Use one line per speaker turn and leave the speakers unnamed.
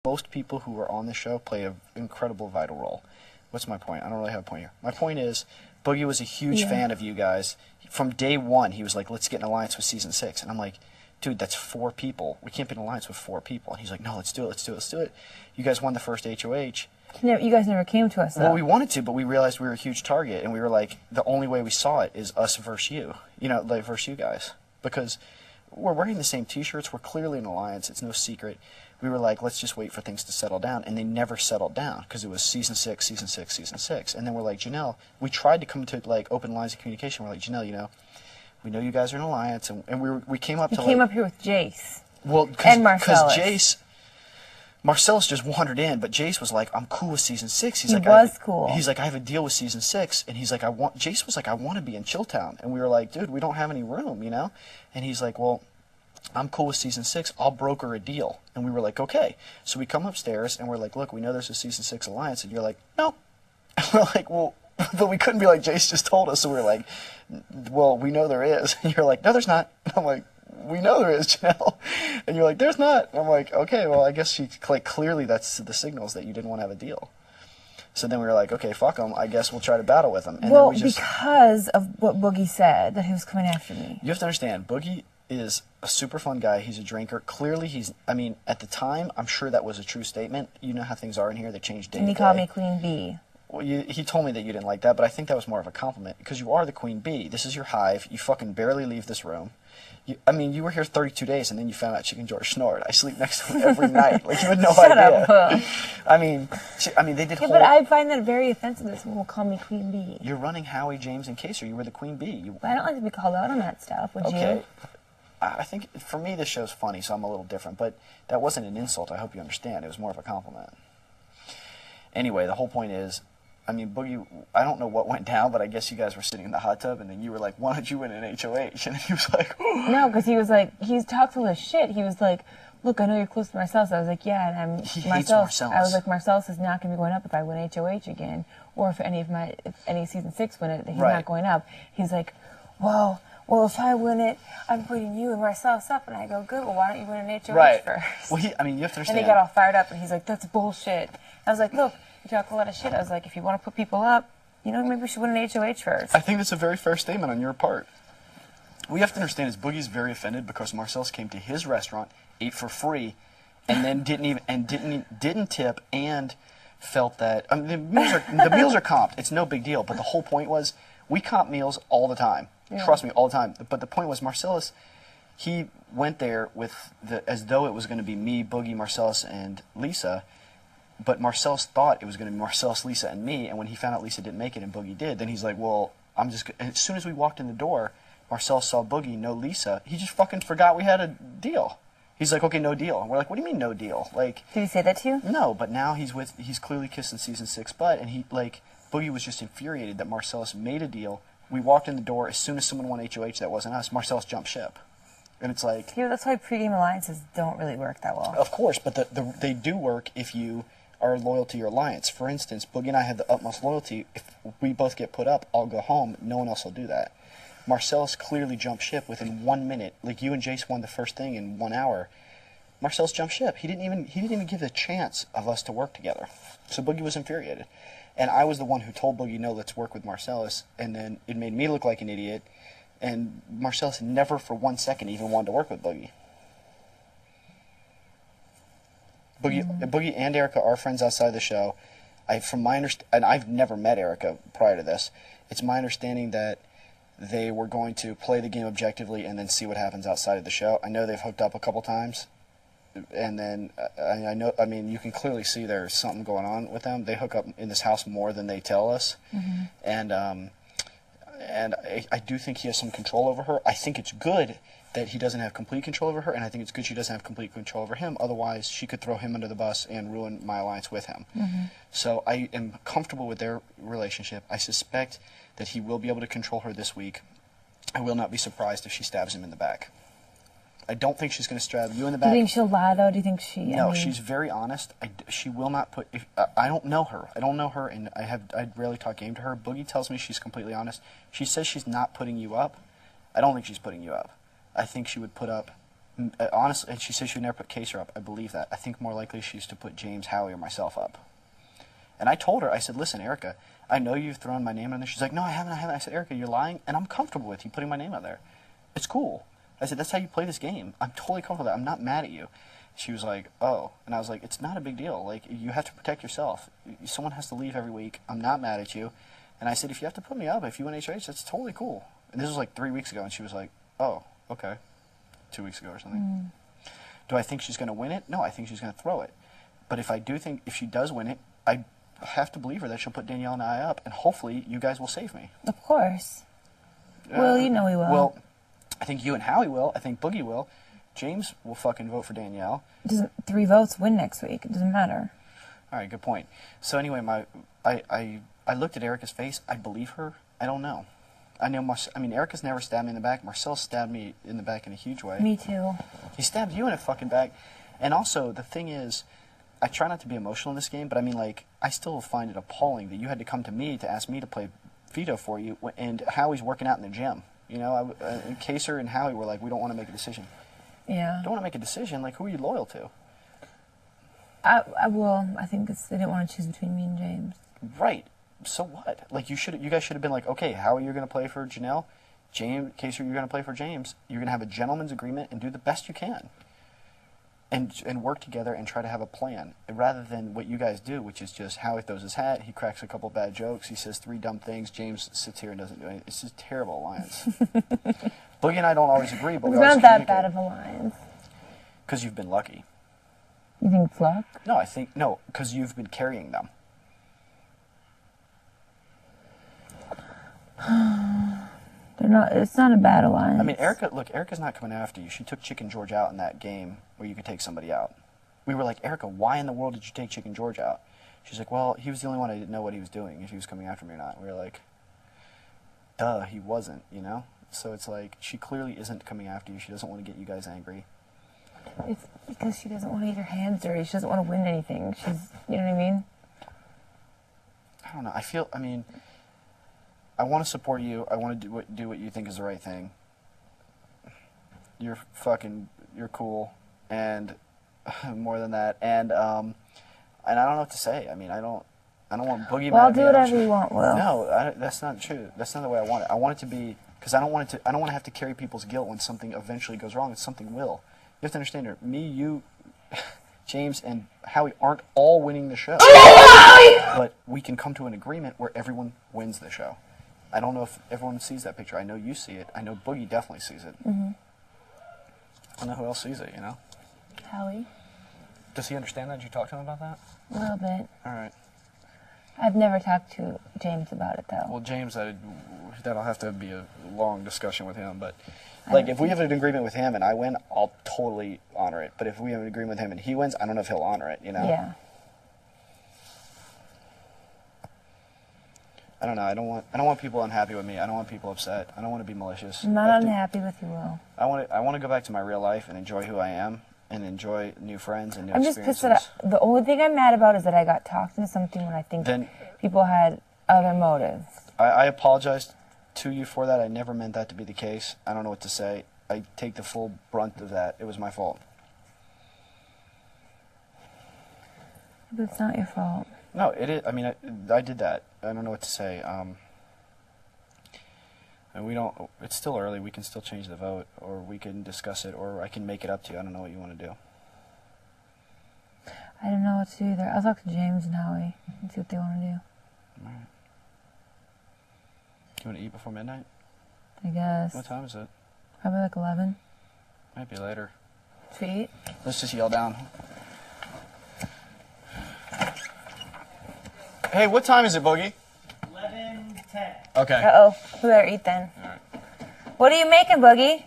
most people who are on the show play an incredible vital role. What's my point? I don't really have a point here. My point is, Boogie was a huge fan of you guys. From day one, he was like, let's get an alliance with Season 6. And I'm like, dude, that's 4 people. We can't be in an alliance with 4 people. And he's like, no, let's do it, let's do it, let's do it. You guys won the first HOH.
No, you guys never came to us, though.
Well, we wanted to, but we realized we were a huge target. And we were like, the only way we saw it is us versus you. You know, like versus you guys. Because we're wearing the same T-shirts. We're clearly an alliance. It's no secret. We were like, let's just wait for things to settle down. And they never settled down because it was Season 6, Season 6, Season 6. And then we're like, Janelle, we tried to come to like open lines of communication. We're like, Janelle, you know, we know you guys are an alliance. And we came up to
came up here with Jace.
Well,
and Marcellus.
Because Jace, Marcellus just wandered in, but Jace was like, I'm cool with Season 6. He's like,
cool.
He's like, I have a deal with Season 6. And he's like, Jace was like, I want to be in Chilltown. And we were like, dude, we don't have any room, you know? And he's like, well, I'm cool with Season 6. I'll broker a deal. And we were like, okay. So we come upstairs, and we're like, look, we know there's a Season 6 alliance. And you're like, no. And we're like, well, but we couldn't be like, Jace just told us. So we were like, well, we know there is. And you're like, no, there's not. And I'm like, we know there is, Janelle. And you're like, there's not. And I'm like, okay, well, I guess she, like, clearly that's the signals that you didn't want to have a deal. So then we were like, okay, fuck them. I guess we'll try to battle with them. And
well,
then we just,
because of what Boogie said, that he was coming after me.
You have to understand, Boogie is a super fun guy. He's a drinker. Clearly, I mean, at the time, I'm sure that was a true statement. You know how things are in here. They change day to day.
And he called me Queen Bee.
Well, he told me that you didn't like that, but I think that was more of a compliment because you are the Queen Bee. This is your hive. You fucking barely leave this room. I mean, you were here 32 days, and then you found out Chicken George snored. I sleep next to him every night. Like, you had no
Shut
idea.
Up.
I mean, they did.
Yeah, but I find that very offensive that someone will call me Queen Bee.
You're running Howie, James, and Kaser. You were the Queen Bee.
But I don't like to be called out on that stuff. Would you?
I think, for me, this show's funny, so I'm a little different. But that wasn't an insult. I hope you understand. It was more of a compliment. Anyway, the whole point is, I mean, Boogie, I don't know what went down, but I guess you guys were sitting in the hot tub, and then you were like, why don't you win an HOH? And he was like, oh.
No, because he was like, he's talked all this shit. He was like, look, I know you're close to Marcellus. I was like, yeah, and I'm
he hates Marcellus.
I was like, Marcellus is not going to be going up if I win HOH again, or if any Season 6 win it, he's not going up. He's like, well, if I win it, I'm putting you and Marcellus up. And I go, good, well, why don't you win an HOH first?
Well, I mean, you have to understand.
And he got all fired up, and he's like, that's bullshit. I was like, look, you talk a lot of shit. I was like, if you want to put people up, you know, maybe we should win an HOH first.
I think that's a very fair statement on your part. What you have to understand is Boogie's very offended because Marcellus came to his restaurant, ate for free, and then didn't tip, and felt that the meals are comped. It's no big deal. But the whole point was we comp meals all the time. Yeah. Trust me, all the time. But the point was Marcellus, he went there with as though it was going to be me, Boogie, Marcellus, and Lisa. But Marcellus thought it was going to be Marcellus, Lisa, and me, and when he found out Lisa didn't make it and Boogie did, then he's like, well, I'm just... And as soon as we walked in the door, Marcellus saw Boogie, no Lisa. He just fucking forgot we had a deal. He's like, okay, no deal. And we're like, what do you mean no deal? Like,
did he say that to you?
No, but now he's clearly kissing Season 6 butt, and Boogie was just infuriated that Marcellus made a deal. We walked in the door, as soon as someone won HOH that wasn't us, Marcellus jumped ship. And it's like...
Yeah, that's why pregame alliances don't really work that well.
Of course, but they do work if you are loyal to your alliance. For instance, Boogie and I have the utmost loyalty. If we both get put up, I'll go home. No one else will do that. Marcellus clearly jumped ship within 1 minute. Like, you and Jace won the first thing in 1 hour. Marcellus jumped ship. He didn't even give the chance of us to work together. So Boogie was infuriated. And I was the one who told Boogie, no, let's work with Marcellus. And then it made me look like an idiot. And Marcellus never for 1 second even wanted to work with Boogie. Boogie and Erica are friends outside the show. And I've never met Erica prior to this. It's my understanding that they were going to play the game objectively and then see what happens outside of the show. I know they've hooked up a couple times, and then I mean, you can clearly see there's something going on with them. They hook up in this house more than they tell us, and I do think he has some control over her. I think it's good that he doesn't have complete control over her, and I think it's good she doesn't have complete control over him. Otherwise, she could throw him under the bus and ruin my alliance with him. So I am comfortable with their relationship. I suspect that he will be able to control her this week. I will not be surprised if she stabs him in the back. I don't think she's going to stab you in the back.
Do you think she'll lie, though? Do you think she...
No, she's very honest. She will not put... I don't know her. I don't know her, and I rarely talk game to her. Boogie tells me she's completely honest. She says she's not putting you up. I don't think she's putting you up. I think she would put up Honestly, and she said she would never put Kaser up. I believe that. I think more likely she used to put James, Howie, or myself up. And I told her, I said, listen, Erica, I know you've thrown my name on there. She's like, no, I haven't. I said, Erica, you're lying, and I'm comfortable with you putting my name out there. It's cool. I said, that's how you play this game. I'm totally comfortable with that. I'm not mad at you. She was like, oh. And I was like, it's not a big deal. Like, you have to protect yourself. Someone has to leave every week. I'm not mad at you. And I said, if you have to put me up, if you win HOH, that's totally cool. And this was like 3 weeks ago, and she was like, oh, okay. 2 weeks ago or something. Do I think she's going to win it? No, I think she's going to throw it. But if I do think, if she does win it, I have to believe her that she'll put Danielle and I up, and hopefully you guys will save me.
Of course. Well, you know we will.
Well, I think you and Howie will. I think Boogie will. James will fucking vote for Danielle.
Doesn't 3 votes win next week? It doesn't matter.
All right, good point. So anyway, I looked at Erica's face. I believe her. I don't know. I mean, Erica's never stabbed me in the back. Marcel stabbed me in the back in a huge way.
Me too.
He stabbed you in the fucking back. And also, the thing is, I try not to be emotional in this game, but I mean, like, I still find it appalling that you had to come to me to ask me to play veto for you, and Howie's working out in the gym. You know, Kaser and Howie were like, we don't want to make a decision.
Yeah.
Don't want to make a decision? Like, who are you loyal to?
I think they didn't want to choose between me and James.
Right. So what? Like, you guys should have been like, okay, Howie, you're going to play for Janelle. James, Kaser, you're going to play for James. You're going to have a gentleman's agreement and do the best you can. And work together and try to have a plan, rather than what you guys do, which is just Howie throws his hat, he cracks a couple bad jokes, he says 3 dumb things, James sits here and doesn't do anything. It's just a terrible alliance. Boogie and I don't always agree, but
it's
we always
not that bad of alliance.
Because you've been lucky.
You think it's luck?
No, because you've been carrying them.
It's not a bad alliance.
I mean, Erica's not coming after you. She took Chicken George out in that game where you could take somebody out. We were like, Erica, why in the world did you take Chicken George out? She's like, well, he was the only one I didn't know what he was doing, if he was coming after me or not. We were like, duh, he wasn't, you know? So it's like, she clearly isn't coming after you. She doesn't want to get you guys angry.
It's because she doesn't want to get her hands dirty. She doesn't want to win anything. You know what I mean?
I don't know. I want to support you. I want to do what you think is the right thing. You're cool, and more than that, and I don't know what to say. I mean, I don't want Boogie.
Well, I'll do whatever you want, Will.
No, that's not true. That's not the way I want it. I want it to be, because I don't want to have to carry people's guilt when something eventually goes wrong, and something will. You have to understand her. Me, you, James, and Howie aren't all winning the show, but we can come to an agreement where everyone wins the show. I don't know if everyone sees that picture. I know you see it. I know Boogie definitely sees it.
Mm-hmm.
I don't know who else sees it, you know?
Howie.
Does he understand that? Did you talk to him about that?
A little bit.
All right.
I've never talked to James about it, though.
Well, James, that'll have to be a long discussion with him. But, like, if we have an agreement with him and I win, I'll totally honor it. But if we have an agreement with him and he wins, I don't know if he'll honor it, you know?
Yeah.
I don't know. I don't want people unhappy with me. I don't want people upset. I don't want to be malicious.
I'm not unhappy with you, Will.
I want to go back to my real life and enjoy who I am and enjoy new friends and new
experiences. I'm just pissed that the only thing I'm mad about is that I got talked into something when I think people had other motives.
I apologize to you for that. I never meant that to be the case. I don't know what to say. I take the full brunt of that. It was my fault.
But it's not your fault.
No, it is. I mean, I did that. I don't know what to say. And we don't. It's still early. We can still change the vote, or we can discuss it, or I can make it up to you. I don't know what you want to do.
I don't know what to do either. I'll talk to James and Howie and see what they want to do.
All right. Do you want to eat before midnight?
I guess.
What time is it?
Probably like 11.
Might be later.
Should we eat?
Let's just yell down. Hey, what time is it, Boogie?
11:10.
Okay.
Uh-oh. We better eat then.
All right.
What are you making, Boogie?